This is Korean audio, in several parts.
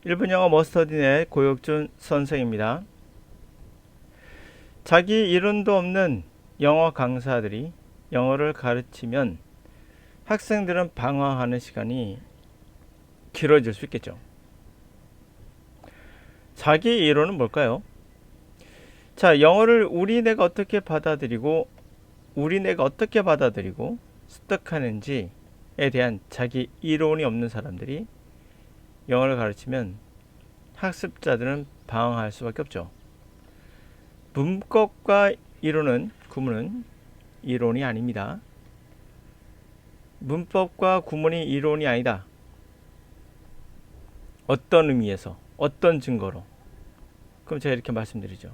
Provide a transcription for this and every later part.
1분 영어 머스터디넷 고혁준 선생입니다. 자기 이론도 없는 영어 강사들이 영어를 가르치면 학생들은 방황하는 시간이 길어질 수 있겠죠. 자기 이론은 뭘까요? 자, 영어를 우리네가 어떻게 받아들이고 습득하는지에 대한 자기 이론이 없는 사람들이 영어를 가르치면 학습자들은 방황할 수밖에 없죠. 문법과 구문은 이론이 아닙니다. 문법과 구문이 이론이 아니다. 어떤 의미에서, 어떤 증거로? 그럼 제가 이렇게 말씀드리죠.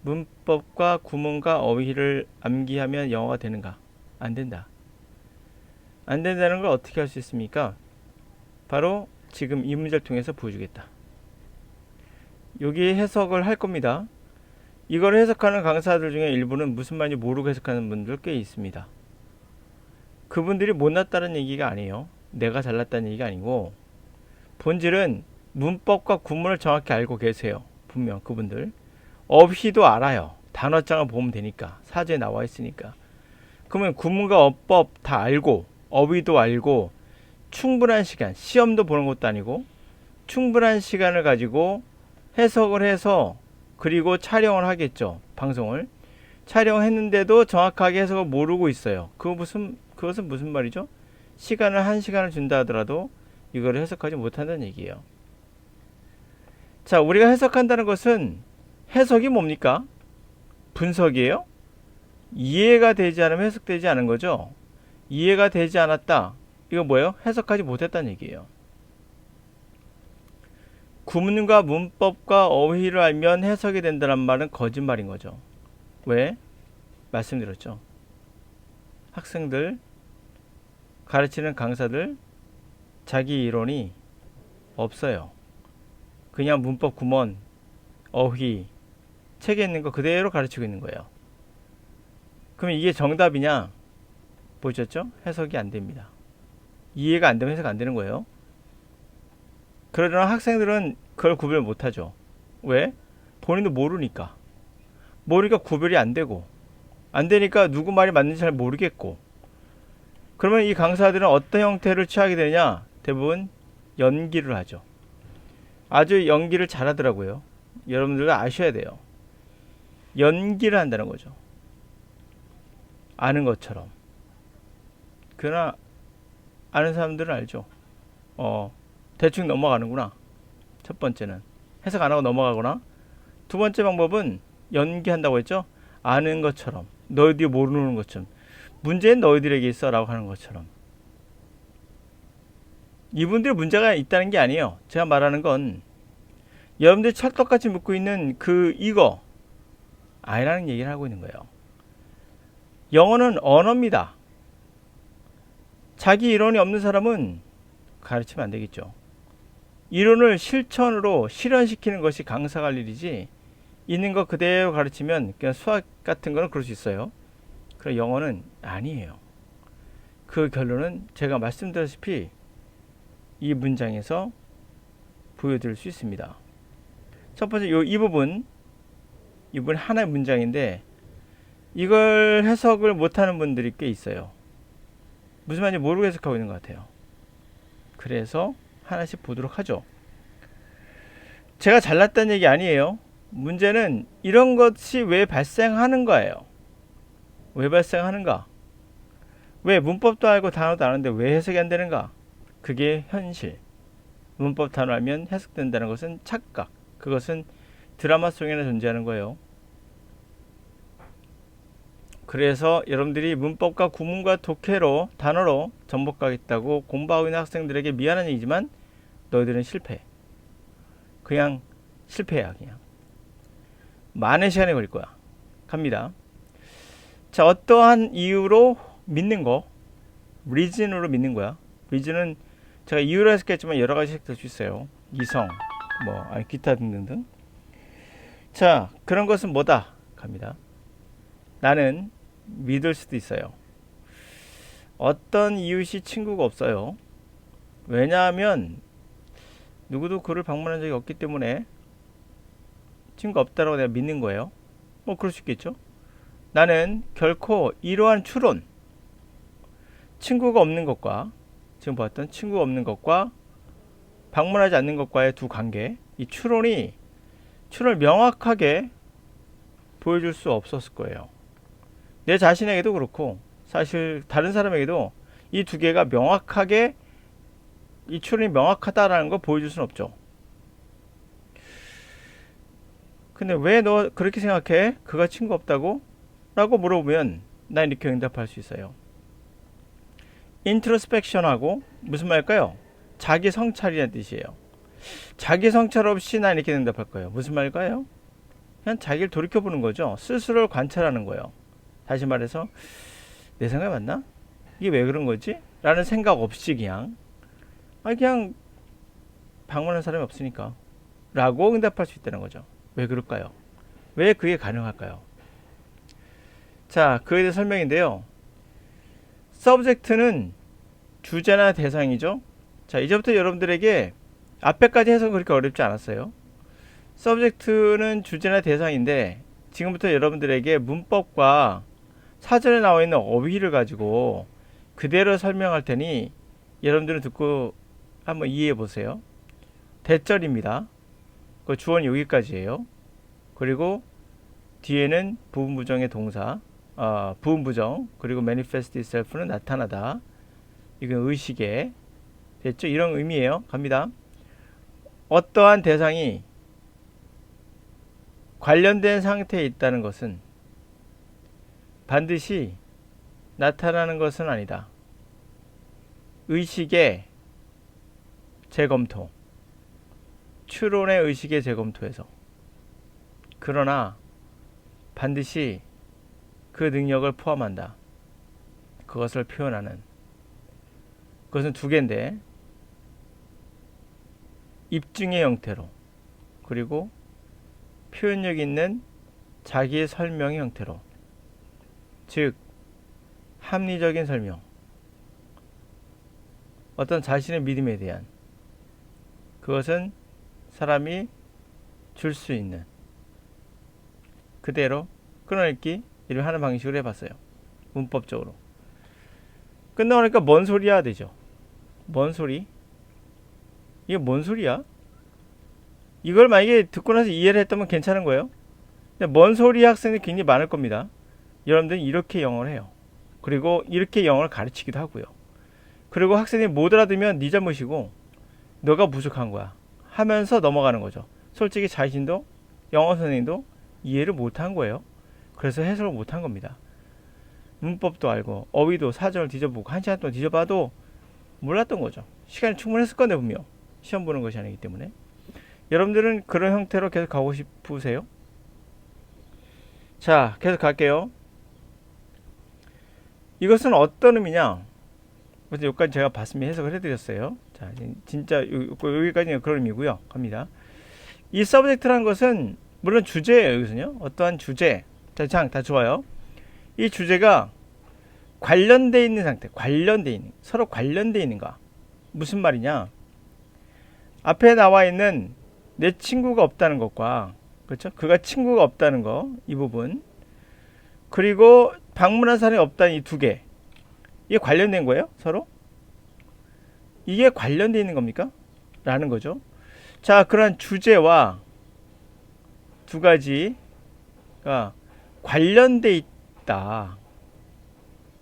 문법과 구문과 어휘를 암기하면 영어가 되는가? 안 된다. 안 된다는 걸 어떻게 할 수 있습니까? 바로 지금 이 문제를 통해서 보여주겠다. 여기 해석을 할 겁니다. 이걸 해석하는 강사들 중에 일부는 무슨 말인지 모르고 해석하는 분들 꽤 있습니다. 그분들이 못났다는 얘기가 아니에요. 내가 잘났다는 얘기가 아니고 본질은 문법과 구문을 정확히 알고 계세요. 분명 그분들. 어휘도 알아요. 단어장을 보면 되니까. 사전에 나와 있으니까. 그러면 구문과 어법 다 알고 어휘도 알고 충분한 시간, 시험도 보는 것도 아니고 충분한 시간을 가지고 해석을 해서 그리고 촬영을 하겠죠. 방송을. 촬영했는데도 정확하게 해석을 모르고 있어요. 그것은 무슨 말이죠? 시간을 1시간을 준다 하더라도 이거를 해석하지 못한다는 얘기예요. 자, 우리가 해석한다는 것은 해석이 뭡니까? 분석이에요? 이해가 되지 않으면 해석되지 않은 거죠. 이해가 되지 않았다. 이거 뭐예요? 해석하지 못했다는 얘기예요. 구문과 문법과 어휘를 알면 해석이 된다는 말은 거짓말인 거죠. 왜? 말씀드렸죠. 학생들, 가르치는 강사들, 자기 이론이 없어요. 그냥 문법, 구문, 어휘, 책에 있는 거 그대로 가르치고 있는 거예요. 그럼 이게 정답이냐? 보셨죠? 해석이 안 됩니다. 이해가 안 되면 해석 안 되는 거예요. 그러나 학생들은 그걸 구별 못하죠. 왜? 본인도 모르니까. 모르니까 구별이 안 되고 안 되니까 누구 말이 맞는지 잘 모르겠고 그러면 이 강사들은 어떤 형태를 취하게 되냐? 대부분 연기를 하죠. 아주 연기를 잘하더라고요. 여러분들도 아셔야 돼요. 연기를 한다는 거죠. 아는 것처럼. 그러나 아는 사람들은 알죠. 대충 넘어가는구나. 첫 번째는 해석 안 하고 넘어가거나 두 번째 방법은 연기한다고 했죠. 아는 것처럼 너희들이 모르는 것처럼 문제는 너희들에게 있어 라고 하는 것처럼. 이분들이 문제가 있다는 게 아니에요. 제가 말하는 건 여러분들이 찰떡같이 묻고 있는 이거 아니라는 얘기를 하고 있는 거예요. 영어는 언어입니다. 자기 이론이 없는 사람은 가르치면 안 되겠죠. 이론을 실천으로 실현시키는 것이 강사가 할 일이지 있는 거 그대로 가르치면 그냥 수학 같은 거는 그럴 수 있어요. 그럼 영어는 아니에요. 그 결론은 제가 말씀드렸다시피 이 문장에서 보여드릴 수 있습니다. 첫 번째 이 부분 하나의 문장인데 이걸 해석을 못하는 분들이 꽤 있어요. 무슨 말인지 모르고 해석하고 있는 것 같아요. 그래서 하나씩 보도록 하죠. 제가 잘났다는 얘기 아니에요. 문제는 이런 것이 왜 발생하는 거예요. 왜 발생하는가? 왜 문법도 알고 단어도 아는데 왜 해석이 안 되는가? 그게 현실. 문법 단어 알면 해석된다는 것은 착각. 그것은 드라마 속에나 존재하는 거예요. 그래서 여러분들이 문법과 구문과 독해로 단어로 정복하겠다고 공부하고 있는 학생들에게 미안한 얘기지만 너희들은 실패. 그냥 실패야. 그냥 많은 시간이 걸릴 거야. 갑니다. 자, 어떠한 이유로 믿는 거 reason으로 믿는 거야. reason은 제가 이유로 해석했지만 여러 가지 해석될 수 있어요. 이성, 기타 등등등. 자, 그런 것은 뭐다? 갑니다. 나는 믿을 수도 있어요. 어떤 이웃이 친구가 없어요. 왜냐하면 누구도 그를 방문한 적이 없기 때문에 친구가 없다라고 내가 믿는 거예요. 뭐 그럴 수 있겠죠. 나는 결코 이러한 추론, 친구가 없는 것과 지금 봤던 친구가 없는 것과 방문하지 않는 것과의 두 관계, 이 추론을 명확하게 보여줄 수 없었을 거예요. 내 자신에게도 그렇고 사실 다른 사람에게도 이 두 개가 명확하게, 이 추론이 명확하다라는 걸 보여줄 수는 없죠. 근데 왜 너 그렇게 생각해? 그가 친구 없다고? 라고 물어보면 난 이렇게 응답할 수 있어요. 인트로스펙션하고 무슨 말일까요? 자기 성찰이라는 뜻이에요. 자기 성찰 없이 난 이렇게 응답할 거예요. 무슨 말일까요? 그냥 자기를 돌이켜보는 거죠. 스스로를 관찰하는 거예요. 다시 말해서 내 생각이 맞나? 이게 왜 그런 거지? 라는 생각 없이 그냥 방문한 사람이 없으니까 라고 응답할 수 있다는 거죠. 왜 그럴까요? 왜 그게 가능할까요? 자, 그에 대해 설명인데요. 서브젝트는 주제나 대상이죠. 자, 이제부터 여러분들에게 앞에까지 해석은 그렇게 어렵지 않았어요. 서브젝트는 주제나 대상인데 지금부터 여러분들에게 문법과 사전에 나와 있는 어휘를 가지고 그대로 설명할 테니 여러분들은 듣고 한번 이해해 보세요. 대절입니다. 그 주어는 여기까지예요. 그리고 뒤에는 부분부정의 동사, 부분부정, 그리고 manifest itself는 나타나다. 이건 의식에 됐죠? 이런 의미예요. 갑니다. 어떠한 대상이 관련된 상태에 있다는 것은 반드시 나타나는 것은 아니다. 의식의 재검토, 추론의 의식의 재검토에서. 그러나 반드시 그 능력을 포함한다. 그것을 표현하는. 그것은 두 개인데 입증의 형태로, 그리고 표현력 있는 자기의 설명의 형태로. 즉 합리적인 설명, 어떤 자신의 믿음에 대한, 그것은 사람이 줄 수 있는 그대로 끌어내기, 이를 하는 방식으로 해봤어요. 문법적으로. 끝나니까 뭔 소리야 되죠. 뭔 소리? 이게 뭔 소리야? 이걸 만약에 듣고 나서 이해를 했다면 괜찮은 거예요. 근데 뭔 소리 학생이 굉장히 많을 겁니다. 여러분들은 이렇게 영어를 해요. 그리고 이렇게 영어를 가르치기도 하고요. 그리고 학생이 못 알아들으면 네 잘못이고 너가 부족한 거야 하면서 넘어가는 거죠. 솔직히 자신도, 영어 선생님도 이해를 못한 거예요. 그래서 해석을 못한 겁니다. 문법도 알고 어휘도 사전을 뒤져보고 한 시간 동안 뒤져봐도 몰랐던 거죠. 시간이 충분했을 건데 분명 시험 보는 것이 아니기 때문에. 여러분들은 그런 형태로 계속 가고 싶으세요? 자, 계속 갈게요. 이것은 어떤 의미냐? 그래서 여기까지 제가 봤으면 해석을 해드렸어요. 자, 진짜 여기까지는 그런 의미고요. 갑니다. 이 서브젝트라는 것은 물론 주제예요. 여기서는요. 어떠한 주제. 자, 다 좋아요. 이 주제가 관련되어 있는 상태, 서로 관련되어 있는가? 무슨 말이냐? 앞에 나와 있는 내 친구가 없다는 것과, 그렇죠? 그가 친구가 없다는 거, 이 부분. 그리고 방문한 사람이 없다는 이 두 개. 이게 관련된 거예요? 서로? 이게 관련되어 있는 겁니까? 라는 거죠. 자, 그런 주제와 두 가지가 관련돼 있다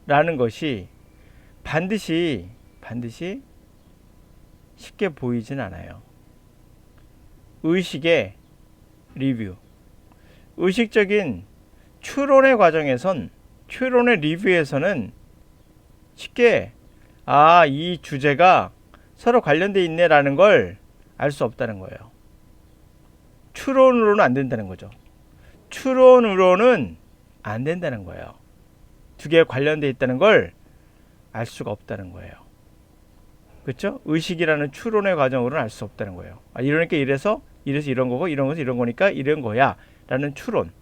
라는 것이 반드시 쉽게 보이진 않아요. 의식의 리뷰, 의식적인 추론의 과정에선, 추론의 리뷰에서는 쉽게 이 주제가 서로 관련돼 있네 라는 걸 알 수 없다는 거예요. 추론으로는 안 된다는 거죠. 추론으로는 안 된다는 거예요. 두 개가 관련돼 있다는 걸 알 수가 없다는 거예요. 그렇죠? 의식이라는 추론의 과정으로는 알 수 없다는 거예요. 이러니까 이래서 이런 거고 이런 것은 이런 거니까 이런 거야 라는 추론.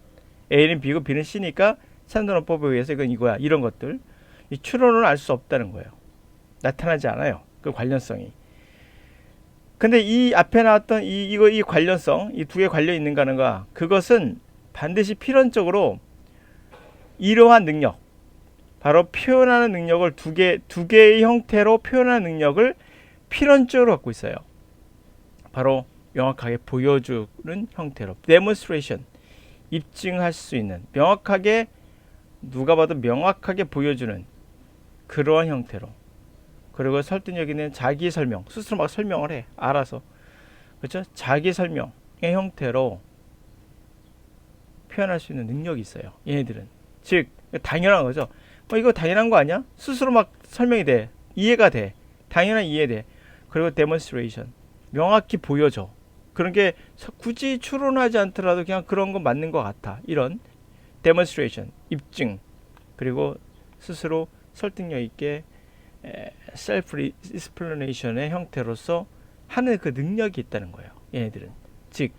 A는 B고 B는 C니까 산전어법에 의해서 이건 이거야, 이런 것들. 이 추론은 알 수 없다는 거예요. 나타나지 않아요. 그 관련성이. 근데 이 앞에 나왔던 이 관련성, 이 두 개 관련 있는가 하는가, 그것은 반드시 필연적으로 이러한 능력, 바로 표현하는 능력을 두 개의 형태로 표현하는 능력을 필연적으로 갖고 있어요. 바로 명확하게 보여주는 형태로, demonstration, 입증할 수 있는, 명확하게 누가 봐도 명확하게 보여주는 그러한 형태로, 그리고 설득력 있는 자기 설명, 스스로 막 설명을 해, 알아서. 그렇죠? 자기 설명의 형태로 표현할 수 있는 능력이 있어요, 얘네들은. 즉 당연한 거죠. 이거 당연한 거 아니야? 스스로 막 설명이 돼, 이해가 돼, 당연한 이해돼. 그리고 demonstration, 명확히 보여줘. 그런 게 굳이 추론하지 않더라도 그냥 그런 건 맞는 것 같아. 이런 demonstration, 입증, 그리고 스스로 설득력 있게 self explanation의 형태로서 하는 그 능력이 있다는 거예요, 얘네들은. 즉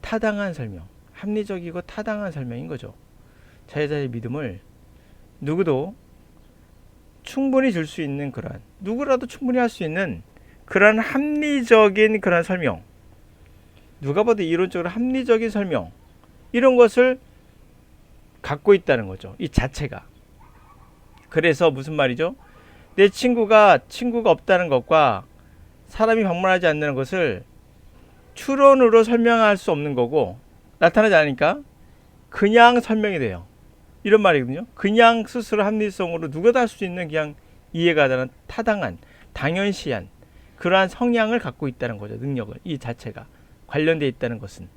타당한 설명, 합리적이고 타당한 설명인 거죠. 자기자의 믿음을 누구도 충분히 줄 수 있는, 그런, 누구라도 충분히 할 수 있는 그런 합리적인 그런 설명, 누가 봐도 이론적으로 합리적인 설명, 이런 것을 갖고 있다는 거죠, 이 자체가. 그래서 무슨 말이죠? 내 친구가 없다는 것과 사람이 방문하지 않는 것을 추론으로 설명할 수 없는 거고, 나타나지 않으니까 그냥 설명이 돼요, 이런 말이거든요. 그냥 스스로 합리성으로 누구나 할 수 있는, 그냥 이해가 되는 타당한, 당연시한 그러한 성향을 갖고 있다는 거죠, 능력을. 이 자체가 관련되어 있다는 것은,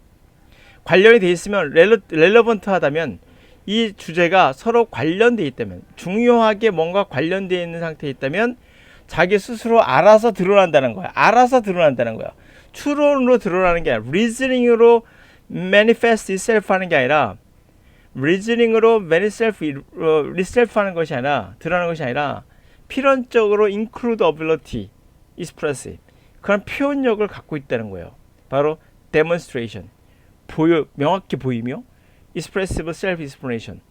관련이 되어 있으면, 렐러번트하다면, 이 주제가 서로 관련되어 있다면, 중요하게 뭔가 관련되어 있는 상태에 있다면 자기 스스로 알아서 드러난다는 거야. 알아서 드러난다는 거야. 추론으로 드러나는 게 아니라, 리즈닝으로 manifest itself 하는 게 아니라, 리즈닝으로 manifest 하는 것이 아니라, 드러나는 것이 아니라, 필연적으로 include ability, expressive, 그런 표현력을 갖고 있다는 거예요. 바로 demonstration, 명확히 보이며, expressive self-explanation,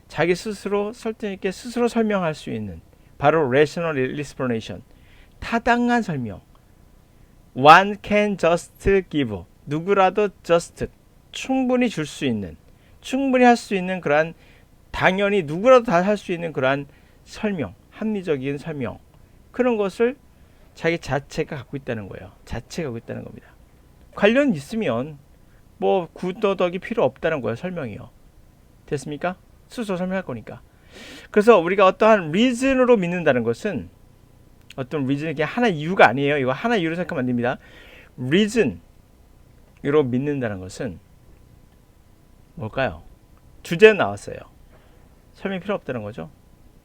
자기 스스로 설득 있게 스스로 설명할 수 있는, 바로 rational explanation, 타당한 설명. One can just give, 누구라도 just, 충분히 줄 수 있는, 충분히 할 수 있는, 그러한, 당연히 누구라도 다 할 수 있는 그러한 설명, 합리적인 설명, 그런 것을 자기 자체가 갖고 있다는 거예요. 자체가 갖고 있다는 겁니다. 관련 있으면 뭐 구더덕이 필요 없다는 거예요, 설명이요. 됐습니까? 스스로 설명할 거니까. 그래서 우리가 어떠한 리즌으로 믿는다는 것은, 어떤 리즌이 그냥 하나 이유가 아니에요. 이거 하나 이유로 생각하면 안 됩니다. 리즌으로 믿는다는 것은 뭘까요? 주제 나왔어요. 설명이 필요 없다는 거죠.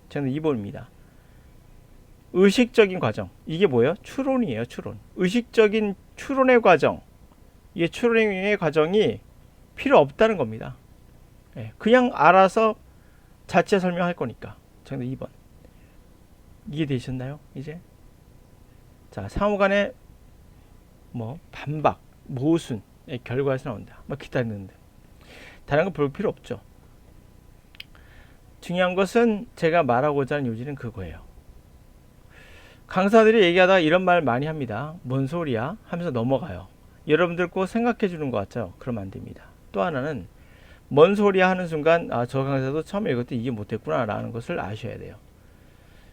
저는 2번입니다. 의식적인 과정. 이게 뭐예요? 추론이에요, 추론. 의식적인 추론의 과정. 이게 추론의 과정이 필요 없다는 겁니다. 그냥 알아서 자체 설명할 거니까. 정답 2번. 이해되셨나요? 이제? 자, 상호간의 뭐 반박, 모순의 결과에서 나온다. 막 기다리는데. 다른 거 볼 필요 없죠. 중요한 것은 제가 말하고자 하는 요지는 그거예요. 강사들이 얘기하다가 이런 말 많이 합니다. 뭔 소리야? 하면서 넘어가요. 여러분들 꼭 생각해 주는 것 같죠? 그러면 안 됩니다. 또 하나는 뭔 소리야 하는 순간, 아, 저 강사도 처음에 읽을 때 이해 못했구나 라는 것을 아셔야 돼요.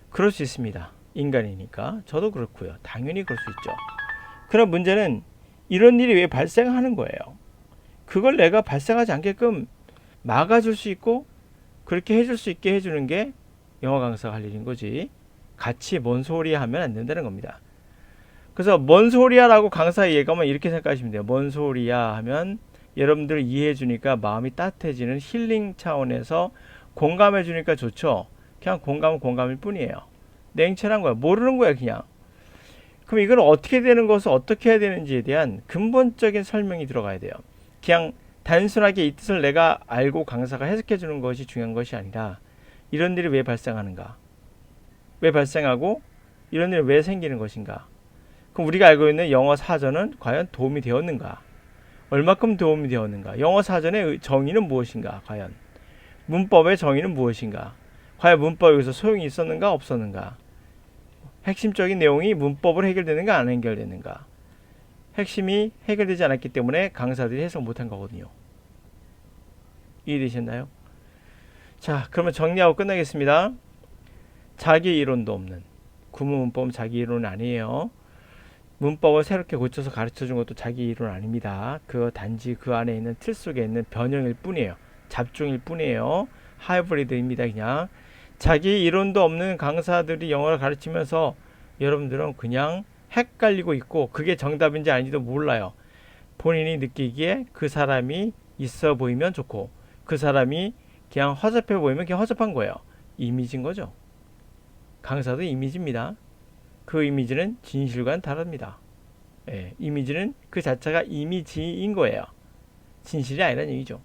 그럴 수 있습니다. 인간이니까. 저도 그렇고요. 당연히 그럴 수 있죠. 그럼 문제는 이런 일이 왜 발생하는 거예요. 그걸 내가 발생하지 않게끔 막아줄 수 있고 그렇게 해줄 수 있게 해주는 게 영어 강사가 할 일인 거지, 같이 뭔 소리야 하면 안 된다는 겁니다. 그래서 뭔 소리야 라고 강사가 얘기하면 이렇게 생각하시면 돼요. 뭔 소리야 하면 여러분들을 이해해 주니까 마음이 따뜻해지는 힐링 차원에서 공감해 주니까 좋죠. 그냥 공감은 공감일 뿐이에요. 냉철한 거야. 모르는 거야, 그냥. 그럼 이걸 어떻게 되는 것을 어떻게 해야 되는지에 대한 근본적인 설명이 들어가야 돼요. 그냥 단순하게 이 뜻을 내가 알고 강사가 해석해 주는 것이 중요한 것이 아니라, 이런 일이 왜 발생하는가, 왜 발생하고 이런 일이 왜 생기는 것인가, 그럼 우리가 알고 있는 영어 사전은 과연 도움이 되었는가, 얼마큼 도움이 되었는가, 영어 사전의 정의는 무엇인가, 과연 문법의 정의는 무엇인가, 과연 문법에 여기서 소용이 있었는가 없었는가, 핵심적인 내용이 문법으로 해결되는가 안 해결되는가, 핵심이 해결되지 않았기 때문에 강사들이 해석 못한 거거든요. 이해되셨나요? 자, 그러면 정리하고 끝나겠습니다. 자기 이론도 없는 구문문법은 자기 이론은 아니에요. 문법을 새롭게 고쳐서 가르쳐준 것도 자기 이론 아닙니다. 그 단지 그 안에 있는 틀 속에 있는 변형일 뿐이에요. 잡종일 뿐이에요. 하이브리드입니다. 그냥 자기 이론도 없는 강사들이 영어를 가르치면서 여러분들은 그냥 헷갈리고 있고 그게 정답인지 아닌지도 몰라요. 본인이 느끼기에 그 사람이 있어 보이면 좋고 그 사람이 그냥 허접해 보이면 그냥 허접한 거예요. 이미지인 거죠. 강사도 이미지입니다. 그 이미지는 진실과는 다릅니다. 예, 이미지는 그 자체가 이미지인 거예요. 진실이 아니라는 얘기죠.